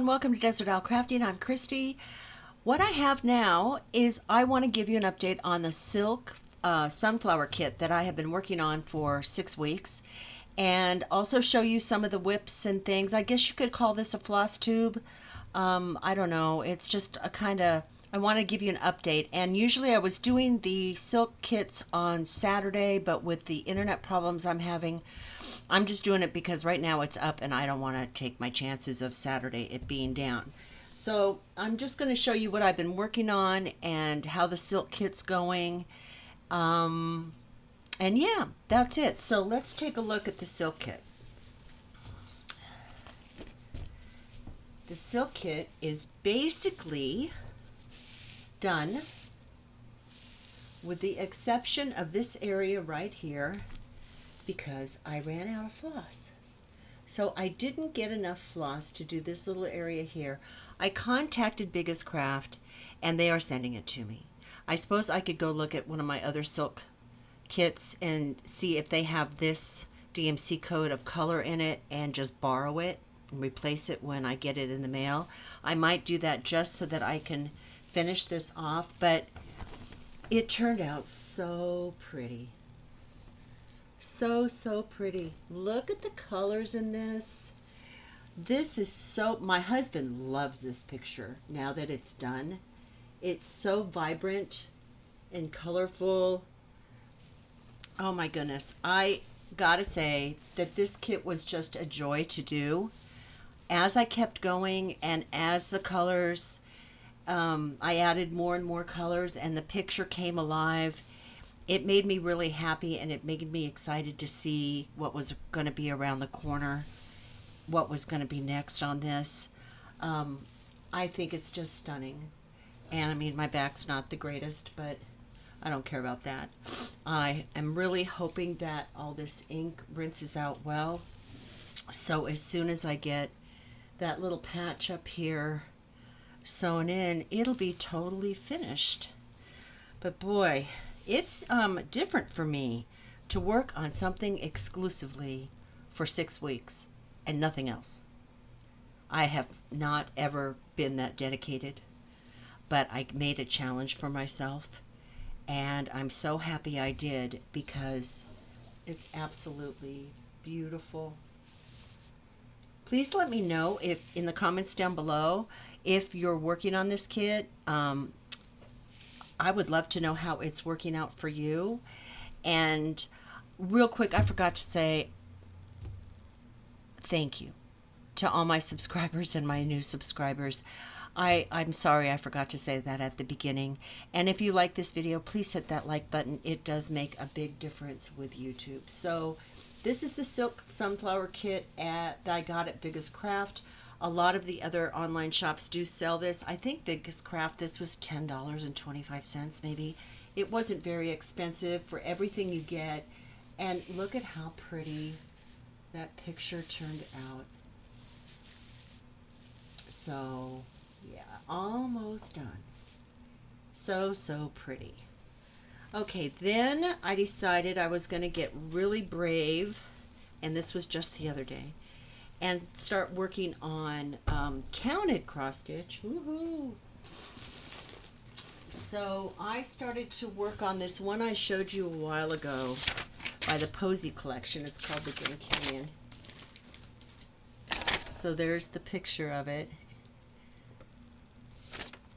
and welcome to Desert Owl Crafting. I'm Christy. What I have now is I want to give you an update on the Silk Sunflower Kit that I have been working on for 6 weeks, and also show you some of the whips and things. I guess you could call this a floss tube. I don't know. It's just a kind of, I want to give you an update. And usually I was doing the silk kits on Saturday, but with the internet problems I'm having, I'm just doing it because right now it's up and I don't want to take my chances of Saturday it being down. So I'm just going to show you what I've been working on and how the silk kit's going. And yeah, that's it. So let's take a look at the silk kit. The silk kit is basically done with the exception of this area right here, because I ran out of floss. So I didn't get enough floss to do this little area here. I contacted Biggest Craft and they are sending it to me. I suppose I could go look at one of my other silk kits and see if they have this DMC code of color in it and just borrow it and replace it when I get it in the mail. I might do that just so that I can finish this off, but it turned out so pretty. So pretty. Look at the colors in this. This is so, my husband loves this picture now that it's done. It's so vibrant and colorful. Oh my goodness. I gotta say that this kit was just a joy to do. As I kept going and as the colors, I added more and more colors and the picture came alive. It made me really happy and it made me excited to see what was going to be around the corner, what was going to be next on this. I think it's just stunning. And I mean, my back's not the greatest, but I don't care about that. I am really hoping that all this ink rinses out well. So as soon as I get that little patch up here sewn in, it'll be totally finished. But boy, it's different for me to work on something exclusively for 6 weeks and nothing else. I have not ever been that dedicated, but I made a challenge for myself and I'm so happy I did because it's absolutely beautiful. Please let me know if in the comments down below if you're working on this kit. I would love to know how it's working out for you. And real quick, I forgot to say thank you to all my subscribers and my new subscribers. I'm sorry I forgot to say that at the beginning. And if you like this video, please hit that like button. It does make a big difference with YouTube. So this is the Silk Sunflower Kit that I got at Biggest Craft. A lot of the other online shops do sell this. I think Biggest Craft, this was $10.25 maybe. It wasn't very expensive for everything you get. And look at how pretty that picture turned out. So, yeah, almost done. So pretty. Okay, then I decided I was going to get really brave, and this was just the other day, and start working on counted cross stitch. Woohoo! So I started to work on this one I showed you a while ago by the Posy collection. It's called the Grand Canyon. So there's the picture of it.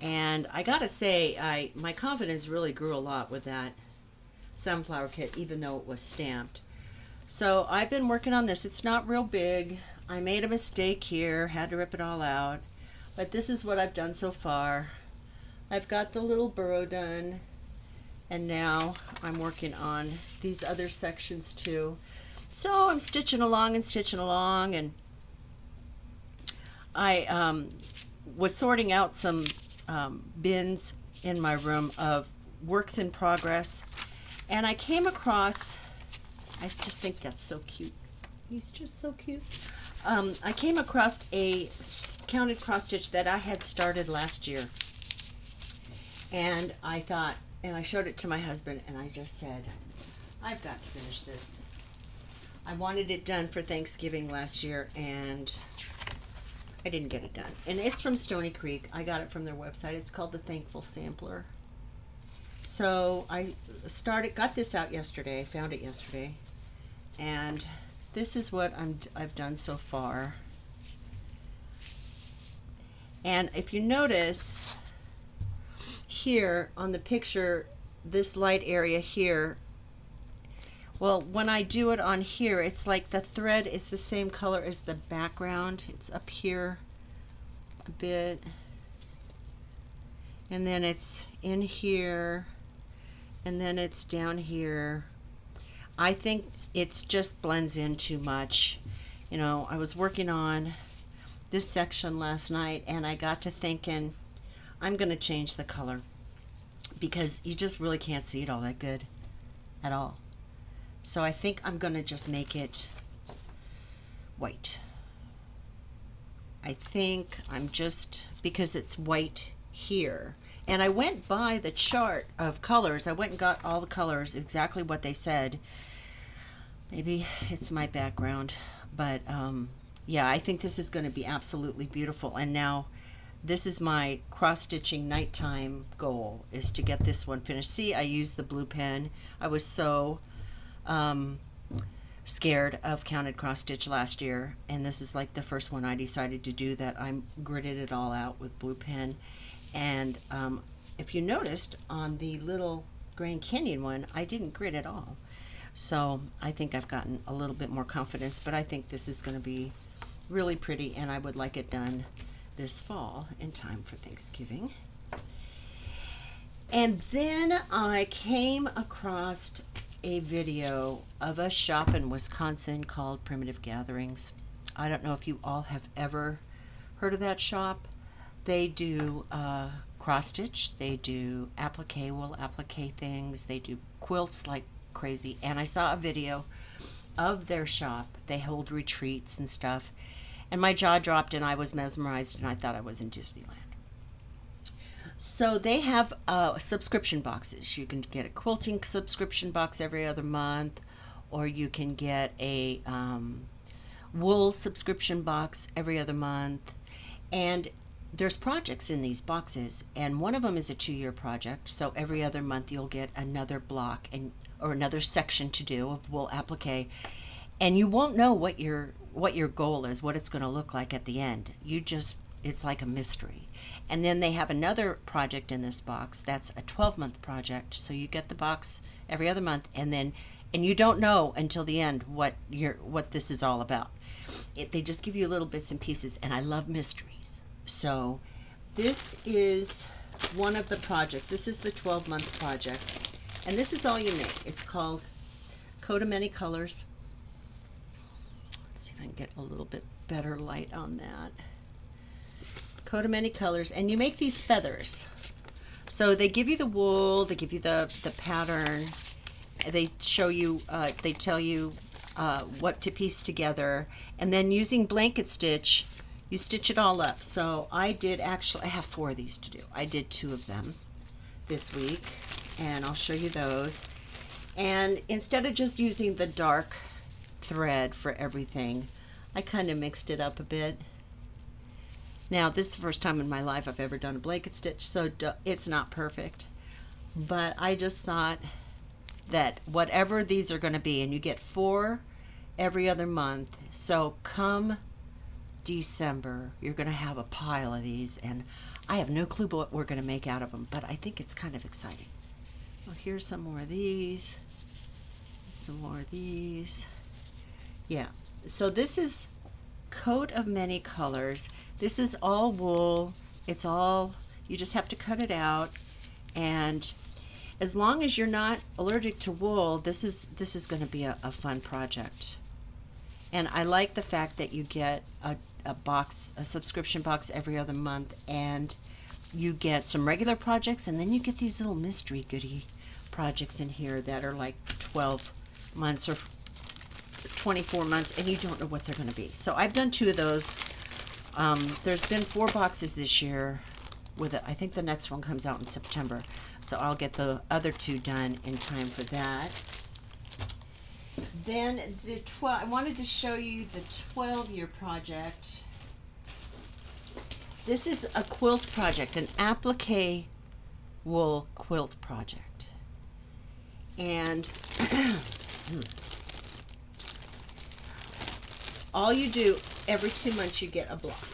And I gotta say, my confidence really grew a lot with that sunflower kit, even though it was stamped. So I've been working on this. It's not real big. I made a mistake here, had to rip it all out, but this is what I've done so far. I've got the little burrow done, and now I'm working on these other sections too. So I'm stitching along, and I was sorting out some bins in my room of works in progress, and I came across, I just think that's so cute. He's just so cute. I came across a counted cross stitch that I had started last year, and I thought, and I showed it to my husband, and I just said, I've got to finish this. I wanted it done for Thanksgiving last year, and I didn't get it done. And it's from Stony Creek. I got it from their website. It's called the Thankful Sampler. So I got this out yesterday, found it yesterday, and this is what I've done so far. And if you notice here on the picture, this light area here, well, when I do it on here, it's like the thread is the same color as the background. It's up here a bit, and then it's in here, and then it's down here. I think it's just blends in too much. You know, I was working on this section last night, and I got to thinking, I'm going to change the color because you just really can't see it all that good at all. So I think I'm going to just make it white. I think I'm just, because it's white here. And I went by the chart of colors. I went and got all the colors, exactly what they said. Maybe it's my background, but yeah, I think this is going to be absolutely beautiful. And now this is my cross-stitching nighttime goal, is to get this one finished. See, I used the blue pen. I was so scared of counted cross-stitch last year, and this is like the first one I decided to do that. I gridded it all out with blue pen. And if you noticed on the little Grand Canyon one, I didn't grid at all. So I think I've gotten a little bit more confidence, but I think this is going to be really pretty, and I would like it done this fall in time for Thanksgiving. And then I came across a video of a shop in Wisconsin called Primitive Gatherings. I don't know if you all have ever heard of that shop. They do cross stitch, they do applique, wool applique things, they do quilts like crazy. And I saw a video of their shop. They hold retreats and stuff, and my jaw dropped and I was mesmerized and I thought I was in Disneyland. So they have subscription boxes. You can get a quilting subscription box every other month, or you can get a wool subscription box every other month. And there's projects in these boxes, and one of them is a 2-year project. So every other month you'll get another block or another section to do of wool applique, and you won't know what your goal is, what it's going to look like at the end. It's like a mystery. And then they have another project in this box that's a 12-month project. So you get the box every other month, and you don't know until the end what this is all about. They just give you little bits and pieces, and I love mysteries. So this is one of the projects. This is the 12-month project, and this is all you make. It's called Coat of Many Colors. Let's see if I can get a little bit better light on that. Coat of Many Colors, and you make these feathers. So they give you the wool, they give you the pattern, they show you, they tell you what to piece together, and then using blanket stitch, you stitch it all up. So I have 4 of these to do. I did 2 of them this week, and I'll show you those. And instead of just using the dark thread for everything, I kind of mixed it up a bit. Now, this is the first time in my life I've ever done a blanket stitch, so it's not perfect. But I just thought that whatever these are going to be, and you get 4 every other month, so come December, you're going to have a pile of these, and I have no clue what we're going to make out of them, but I think it's kind of exciting. Well, here's some more of these, some more of these. Yeah, so this is Coat of Many Colors. This is all wool. It's all, you just have to cut it out, and as long as you're not allergic to wool, this is going to be a fun project. And I like the fact that you get a subscription box every other month, and you get some regular projects, and then you get these little mystery goodie projects in here that are like 12 months or 24 months, and you don't know what they're going to be. So I've done 2 of those. There's been 4 boxes this year with it. I think the next one comes out in September, so I'll get the other 2 done in time for that. Then I wanted to show you the 12-year project. This is a quilt project, an applique wool quilt project. And all you do, every 2 months you get a block.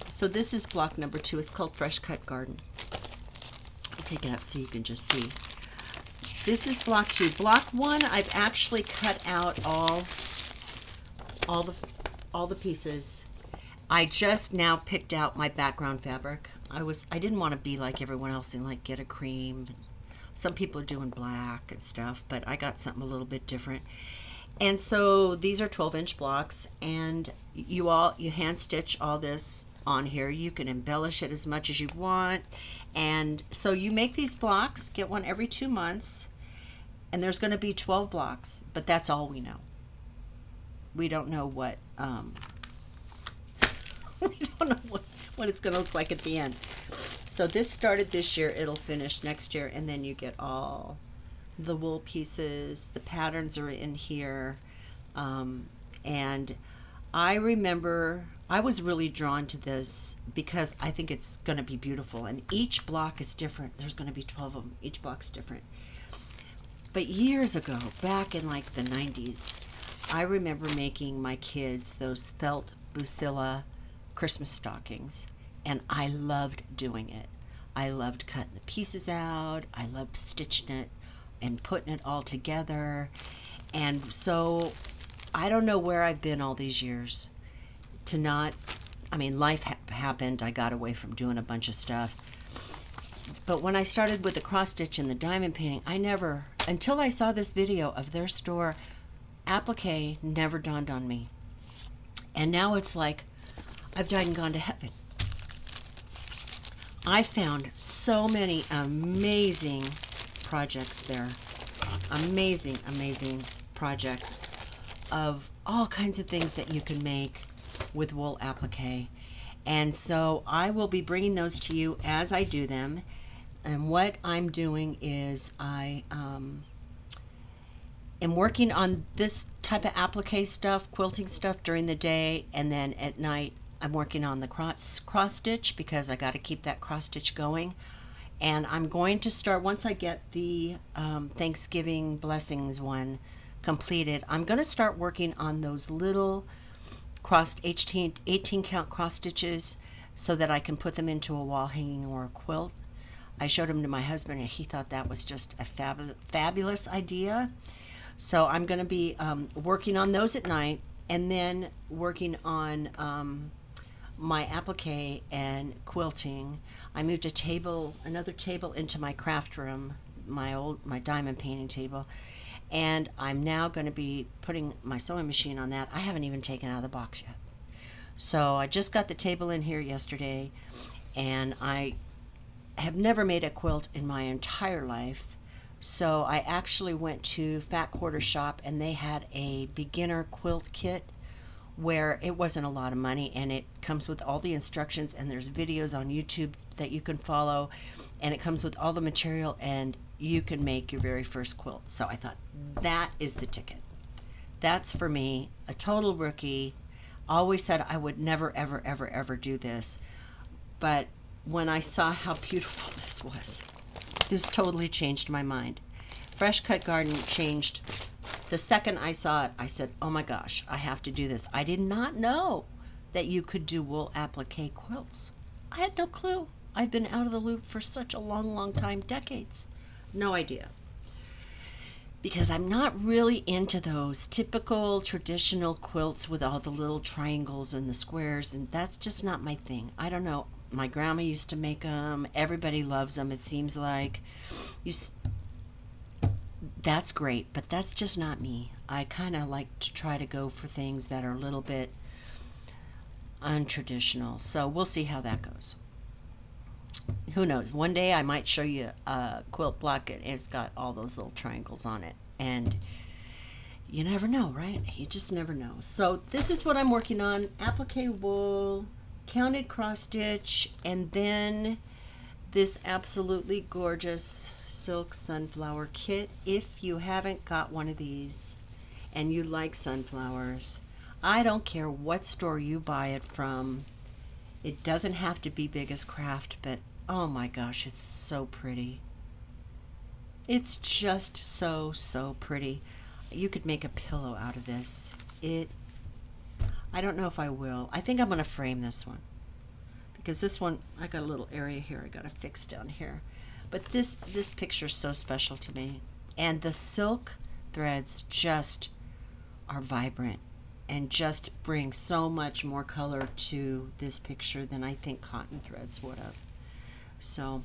So this is block number 2. It's called Fresh Cut Garden. I'll take it up so you can just see. This is block 2. Block 1, I've actually cut out all the pieces. I just now picked out my background fabric. I didn't want to be like everyone else and like get a cream. Some people are doing black and stuff, but I got something a little bit different. And so these are 12-inch blocks, and you hand stitch all this on here. You can embellish it as much as you want. And so you make these blocks, get one every 2 months, and there's going to be 12 blocks, but that's all we know. We don't know what we don't know what it's going to look like at the end. So this started this year, it'll finish next year, and then you get all the wool pieces. The patterns are in here, and I remember I was really drawn to this because I think it's going to be beautiful, and each block is different. There's going to be 12 of them. Each block's different. But years ago, back in like the 90s, I remember making my kids those felt Busilla Christmas stockings, and I loved doing it. I loved cutting the pieces out. I loved stitching it and putting it all together. And so I don't know where I've been all these years to not, I mean, life happened. I got away from doing a bunch of stuff. But when I started with the cross stitch and the diamond painting, until I saw this video of their store, applique never dawned on me. And now it's like I've died and gone to heaven. I found so many amazing projects there. Amazing, amazing projects of all kinds of things that you can make with wool applique. And so I will be bringing those to you as I do them. And what I'm doing is I am working on this type of applique stuff, quilting stuff during the day, and then at night I'm working on the cross stitch because I got to keep that cross stitch going. And I'm going to start, once I get the Thanksgiving blessings one completed, I'm going to start working on those little crossed 18 count cross stitches so that I can put them into a wall hanging or a quilt. I showed them to my husband and he thought that was just a fabulous idea. So I'm going to be working on those at night, and then working on my applique and quilting. I moved another table into my craft room, my diamond painting table, and I'm now going to be putting my sewing machine on that. I haven't even taken it out of the box yet. So I just got the table in here yesterday, and I have never made a quilt in my entire life. So I actually went to Fat Quarter Shop, and they had a beginner quilt kit where it wasn't a lot of money, and it comes with all the instructions, and there's videos on YouTube that you can follow, and it comes with all the material, and you can make your very first quilt. So I thought, that is the ticket. That's for me, a total rookie. Always said I would never, ever, ever, ever do this. But when I saw how beautiful this was, this totally changed my mind. Fresh Cut Garden changed. The second I saw it, I said, oh my gosh, I have to do this. I did not know that you could do wool applique quilts. I had no clue. I've been out of the loop for such a long, long time, decades. No idea. Because I'm not really into those typical traditional quilts with all the little triangles and the squares, and that's just not my thing. I don't know. My grandma used to make them. Everybody loves them, it seems like. That's great, but that's just not me. I kind of like to try to go for things that are a little bit untraditional. So we'll see how that goes. Who knows? One day I might show you a quilt block and it's got all those little triangles on it. And you never know, right? You just never know. So this is what I'm working on. Applique wool, counted cross stitch, and then this absolutely gorgeous Silk Sunflower Kit. If you haven't got one of these and you like sunflowers, I don't care what store you buy it from, It doesn't have to be big as craft, but oh my gosh, it's so pretty. It's just so, so pretty. You could make a pillow out of this. I don't know if I will. I think I'm going to frame this one. Because this one, I got a little area here I got to fix down here. But this picture is so special to me. And the silk threads just are vibrant and just bring so much more color to this picture than I think cotton threads would have. So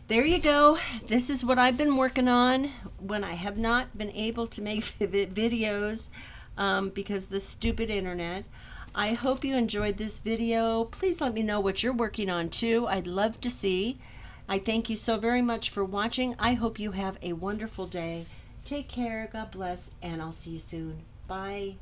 there you go. This is what I've been working on when I have not been able to make videos because of the stupid internet. I hope you enjoyed this video. Please let me know what you're working on too. I'd love to see. I thank you so very much for watching. I hope you have a wonderful day. Take care. God bless. And I'll see you soon. Bye.